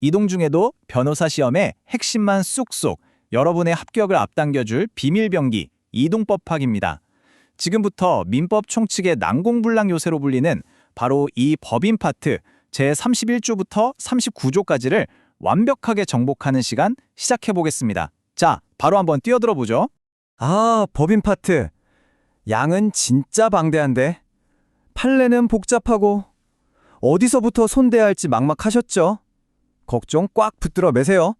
이동 중에도 변호사 시험의 핵심만 쑥쑥 여러분의 합격을 앞당겨줄 비밀병기 이동법학입니다. 지금부터 민법 총칙의 난공불락 요새로 불리는 바로 이 법인 파트 제31조부터 39조까지를 완벽하게 정복하는 시간 시작해 보겠습니다. 자, 바로 한번 뛰어들어 보죠. 법인 파트. 양은 진짜 방대한데. 판례는 복잡하고 어디서부터 손대야 할지 막막하셨죠? 걱정 꽉 붙들어 매세요.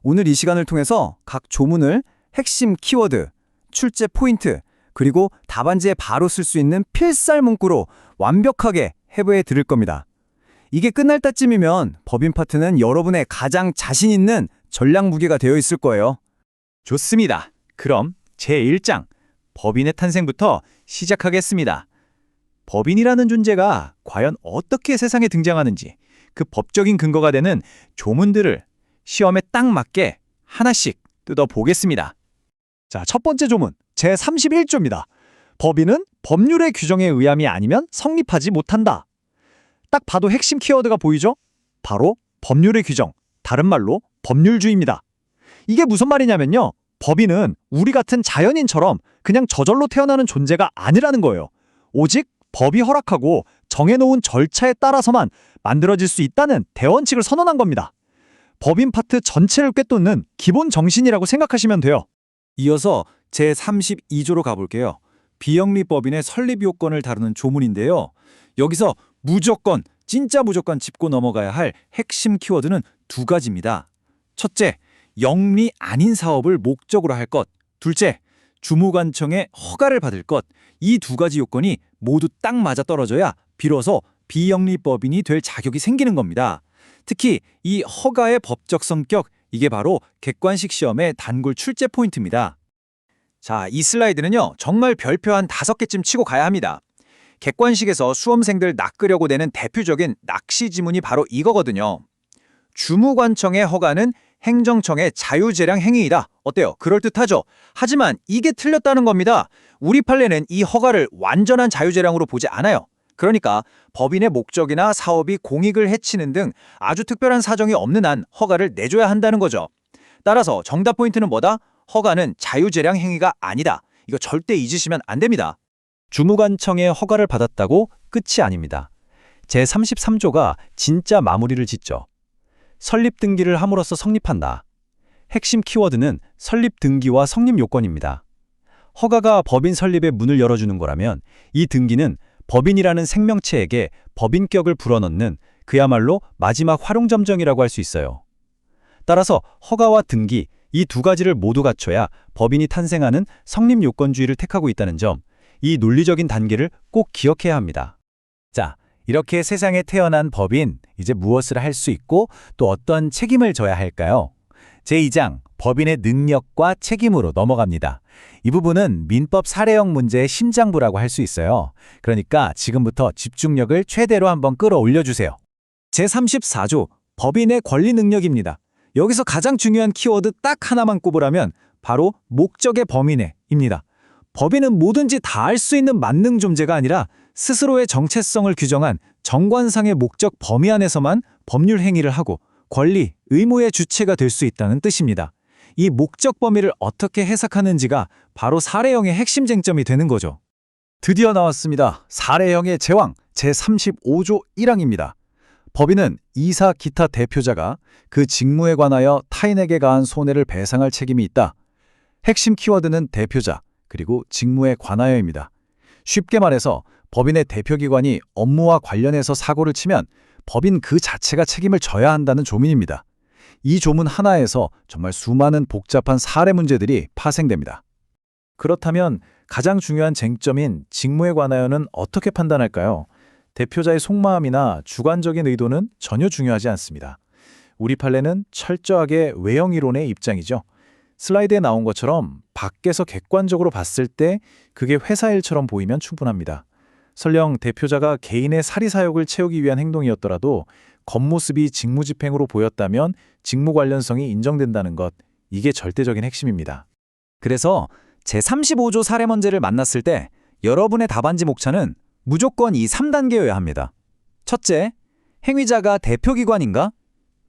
오늘 이 시간을 통해서 각 조문을 핵심 키워드, 출제 포인트, 그리고 답안지에 바로 쓸 수 있는 필살 문구로 완벽하게 해부해 드릴 겁니다. 이게 끝날 때쯤이면 법인 파트는 여러분의 가장 자신 있는 전략 무기가 되어 있을 거예요. 좋습니다. 그럼 제1장 법인의 탄생부터 시작하겠습니다. 법인이라는 존재가 과연 어떻게 세상에 등장하는지 그 법적인 근거가 되는 조문들을 시험에 딱 맞게 하나씩 뜯어보겠습니다. 자, 첫 번째 조문 제31조입니다. 법인은 법률의 규정에 의함이 아니면 성립하지 못한다. 딱 봐도 핵심 키워드가 보이죠? 바로 법률의 규정, 다른 말로 법률주의입니다. 이게 무슨 말이냐면요. 법인은 우리 같은 자연인처럼 그냥 저절로 태어나는 존재가 아니라는 거예요. 오직 법이 허락하고 정해놓은 절차에 따라서만 만들어질 수 있다는 대원칙을 선언한 겁니다. 법인 파트 전체를 꿰뚫는 기본 정신이라고 생각하시면 돼요. 이어서 제32조로 가볼게요. 비영리법인의 설립 요건을 다루는 조문인데요. 여기서 무조건, 진짜 무조건 짚고 넘어가야 할 핵심 키워드는 두 가지입니다. 첫째, 영리 아닌 사업을 목적으로 할 것. 둘째, 주무관청의 허가를 받을 것. 이 두 가지 요건이 모두 딱 맞아떨어져야 비로소 비영리법인이 될 자격이 생기는 겁니다. 특히 이 허가의 법적 성격, 이게 바로 객관식 시험의 단골 출제 포인트입니다. 자, 이 슬라이드는요, 정말 별표 한 5개쯤 치고 가야 합니다. 객관식에서 수험생들 낚으려고 내는 대표적인 낚시 지문이 바로 이거거든요. 주무관청의 허가는 행정청의 자유재량 행위이다. 어때요? 그럴듯하죠? 하지만 이게 틀렸다는 겁니다. 우리 판례는 이 허가를 완전한 자유재량으로 보지 않아요. 그러니까 법인의 목적이나 사업이 공익을 해치는 등 아주 특별한 사정이 없는 한 허가를 내줘야 한다는 거죠. 따라서 정답 포인트는 뭐다? 허가는 자유재량 행위가 아니다. 이거 절대 잊으시면 안 됩니다. 주무관청의 허가를 받았다고 끝이 아닙니다. 제33조가 진짜 마무리를 짓죠. 설립 등기를 함으로써 성립한다. 핵심 키워드는 설립 등기와 성립 요건입니다. 허가가 법인 설립의 문을 열어주는 거라면 이 등기는 법인이라는 생명체에게 법인격을 불어넣는 그야말로 마지막 활용점정이라고 할 수 있어요. 따라서 허가와 등기, 이 두 가지를 모두 갖춰야 법인이 탄생하는 성립 요건주의를 택하고 있다는 점, 이 논리적인 단계를 꼭 기억해야 합니다. 자, 이렇게 세상에 태어난 법인, 이제 무엇을 할 수 있고 또 어떤 책임을 져야 할까요? 제2장 법인의 능력과 책임으로 넘어갑니다. 이 부분은 민법 사례형 문제의 심장부라고 할 수 있어요. 그러니까 지금부터 집중력을 최대로 한번 끌어올려주세요. 제34조 법인의 권리 능력입니다. 여기서 가장 중요한 키워드 딱 하나만 꼽으라면 바로 목적의 범위내입니다. 법인은 뭐든지 다 할 수 있는 만능 존재가 아니라 스스로의 정체성을 규정한 정관상의 목적 범위 안에서만 법률 행위를 하고 권리, 의무의 주체가 될 수 있다는 뜻입니다. 이 목적 범위를 어떻게 해석하는지가 바로 사례형의 핵심 쟁점이 되는 거죠. 드디어 나왔습니다. 사례형의 제왕 제35조 1항입니다. 법인은 이사 기타 대표자가 그 직무에 관하여 타인에게 가한 손해를 배상할 책임이 있다. 핵심 키워드는 대표자, 그리고 직무에 관하여입니다. 쉽게 말해서 법인의 대표기관이 업무와 관련해서 사고를 치면 법인 그 자체가 책임을 져야 한다는 조문입니다. 이 조문 하나에서 정말 수많은 복잡한 사례 문제들이 파생됩니다. 그렇다면 가장 중요한 쟁점인 직무에 관하여는 어떻게 판단할까요? 대표자의 속마음이나 주관적인 의도는 전혀 중요하지 않습니다. 우리 판례는 철저하게 외형이론의 입장이죠. 슬라이드에 나온 것처럼 밖에서 객관적으로 봤을 때 그게 회사 일처럼 보이면 충분합니다. 설령 대표자가 개인의 사리사욕을 채우기 위한 행동이었더라도 겉모습이 직무집행으로 보였다면 직무 관련성이 인정된다는 것, 이게 절대적인 핵심입니다. 그래서 제35조 사례 문제를 만났을 때 여러분의 답안지 목차는 무조건 이 3단계여야 합니다. 첫째, 행위자가 대표기관인가?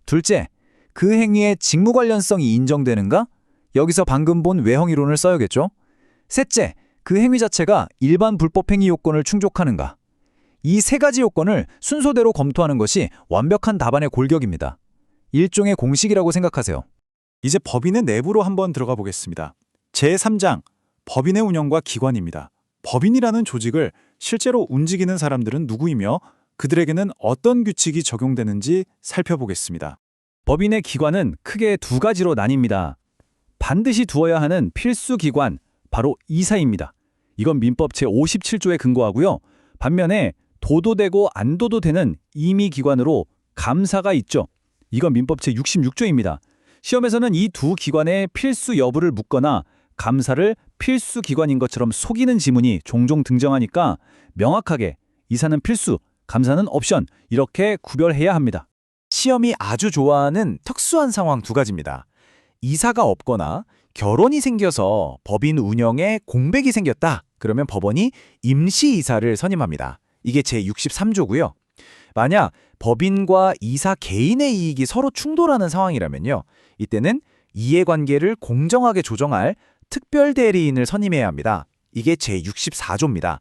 둘째, 그 행위의 직무 관련성이 인정되는가? 여기서 방금 본 외형 이론을 써야겠죠. 셋째, 그 행위 자체가 일반 불법 행위 요건을 충족하는가? 이 세 가지 요건을 순서대로 검토하는 것이 완벽한 답안의 골격입니다. 일종의 공식이라고 생각하세요. 이제 법인의 내부로 한번 들어가 보겠습니다. 제3장 법인의 운영과 기관입니다. 법인이라는 조직을 실제로 움직이는 사람들은 누구이며 그들에게는 어떤 규칙이 적용되는지 살펴보겠습니다. 법인의 기관은 크게 두 가지로 나뉩니다. 반드시 두어야 하는 필수 기관, 바로 이사입니다. 이건 민법 제57조에 근거하고요. 반면에 도도되고 안 도도되는 임의기관으로 감사가 있죠. 이건 민법 제66조입니다. 시험에서는 이 두 기관의 필수 여부를 묻거나 감사를 필수 기관인 것처럼 속이는 지문이 종종 등장하니까 명확하게 이사는 필수, 감사는 옵션 이렇게 구별해야 합니다. 시험이 아주 좋아하는 특수한 상황 두 가지입니다. 이사가 없거나 결혼이 생겨서 법인 운영에 공백이 생겼다. 그러면 법원이 임시이사를 선임합니다. 이게 제63조고요. 만약 법인과 이사 개인의 이익이 서로 충돌하는 상황이라면요. 이때는 이해관계를 공정하게 조정할 특별대리인을 선임해야 합니다. 이게 제64조입니다.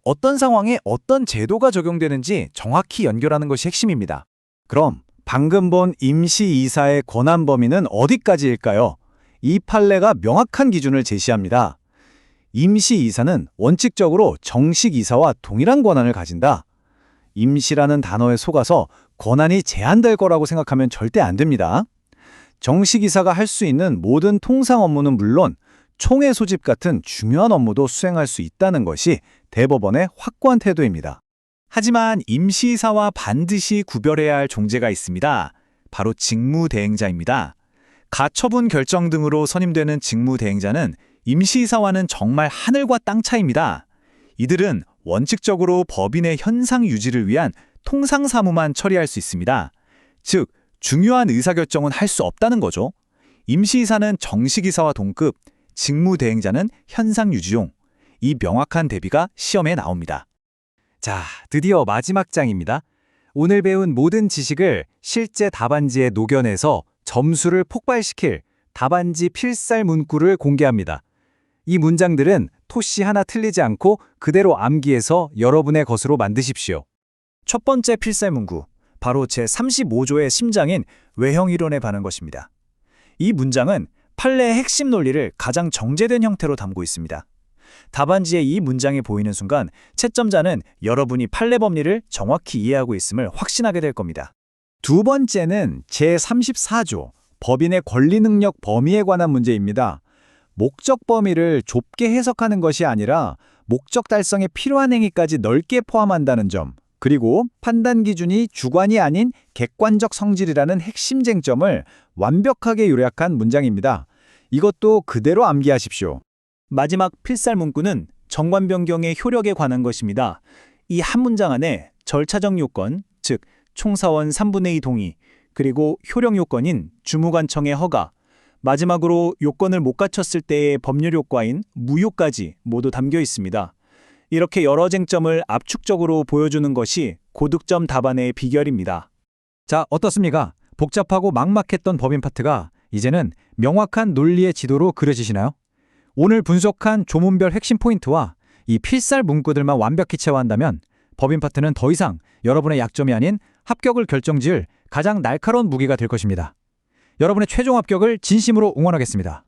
어떤 상황에 어떤 제도가 적용되는지 정확히 연결하는 것이 핵심입니다. 그럼 방금 본 임시이사의 권한 범위는 어디까지일까요? 이 판례가 명확한 기준을 제시합니다. 임시이사는 원칙적으로 정식이사와 동일한 권한을 가진다. 임시라는 단어에 속아서 권한이 제한될 거라고 생각하면 절대 안 됩니다. 정식이사가 할 수 있는 모든 통상 업무는 물론 총회 소집 같은 중요한 업무도 수행할 수 있다는 것이 대법원의 확고한 태도입니다. 하지만 임시이사와 반드시 구별해야 할 존재가 있습니다. 바로 직무대행자입니다. 가처분 결정 등으로 선임되는 직무대행자는 임시이사와는 정말 하늘과 땅 차이입니다. 이들은 원칙적으로 법인의 현상 유지를 위한 통상 사무만 처리할 수 있습니다. 즉, 중요한 의사결정은 할 수 없다는 거죠. 임시이사는 정식이사와 동급, 직무대행자는 현상 유지용. 이 명확한 대비가 시험에 나옵니다. 자, 드디어 마지막 장입니다. 오늘 배운 모든 지식을 실제 답안지에 녹여내서 점수를 폭발시킬 답안지 필살 문구를 공개합니다. 이 문장들은 토씨 하나 틀리지 않고 그대로 암기해서 여러분의 것으로 만드십시오. 첫 번째 필살 문구, 바로 제35조의 심장인 외형 이론에 관한 것입니다. 이 문장은 판례의 핵심 논리를 가장 정제된 형태로 담고 있습니다. 답안지에 이 문장이 보이는 순간 채점자는 여러분이 판례 법리를 정확히 이해하고 있음을 확신하게 될 겁니다. 두 번째는 제34조 법인의 권리 능력 범위에 관한 문제입니다. 목적 범위를 좁게 해석하는 것이 아니라 목적 달성에 필요한 행위까지 넓게 포함한다는 점, 그리고 판단 기준이 주관이 아닌 객관적 성질이라는 핵심 쟁점을 완벽하게 요약한 문장입니다. 이것도 그대로 암기하십시오. 마지막 필살 문구는 정관 변경의 효력에 관한 것입니다. 이 한 문장 안에 절차적 요건, 즉 총사원 3분의 2 동의, 그리고 효력 요건인 주무관청의 허가, 마지막으로 요건을 못 갖췄을 때의 법률 효과인 무효까지 모두 담겨 있습니다. 이렇게 여러 쟁점을 압축적으로 보여주는 것이 고득점 답안의 비결입니다. 자, 어떻습니까? 복잡하고 막막했던 법인 파트가 이제는 명확한 논리의 지도로 그려지시나요? 오늘 분석한 조문별 핵심 포인트와 이 필살 문구들만 완벽히 채워한다면 법인 파트는 더 이상 여러분의 약점이 아닌 합격을 결정지을 가장 날카로운 무기가 될 것입니다. 여러분의 최종 합격을 진심으로 응원하겠습니다.